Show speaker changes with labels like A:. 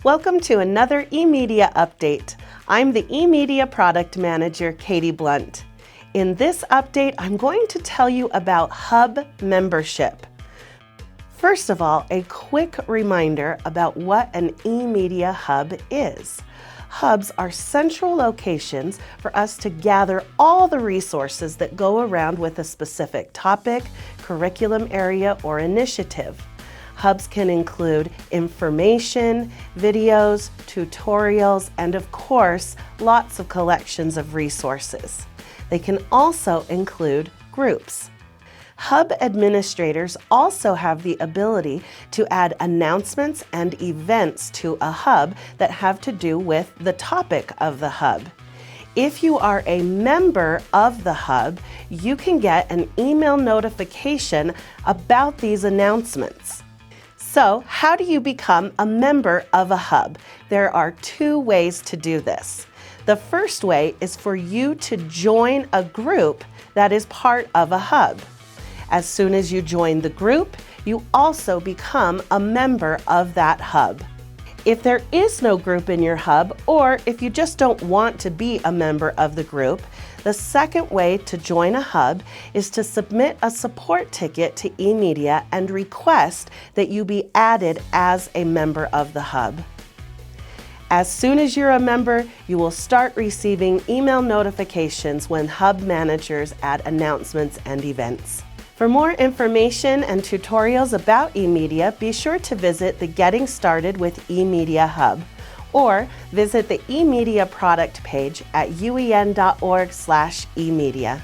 A: Welcome to another eMedia update. I'm the eMedia Product Manager, Katie Blunt. In this update, I'm going to tell you about Hub membership. First of all, a quick reminder about what an eMedia Hub is. Hubs are central locations for us to gather all the resources that go around with a specific topic, curriculum area, or initiative. Hubs can include information, videos, tutorials, and of course, lots of collections of resources. They can also include groups. Hub administrators also have the ability to add announcements and events to a hub that have to do with the topic of the hub. If you are a member of the hub, you can get an email notification about these announcements. So, how do you become a member of a hub? There are two ways to do this. The first way is for you to join a group that is part of a hub. As soon as you join the group, you also become a member of that hub. If there is no group in your hub, or if you just don't want to be a member of the group, the second way to join a hub is to submit a support ticket to eMedia and request that you be added as a member of the hub. As soon as you're a member, you will start receiving email notifications when hub managers add announcements and events. For more information and tutorials about eMedia, be sure to visit the Getting Started with eMedia Hub or visit the eMedia product page at uen.org/eMedia.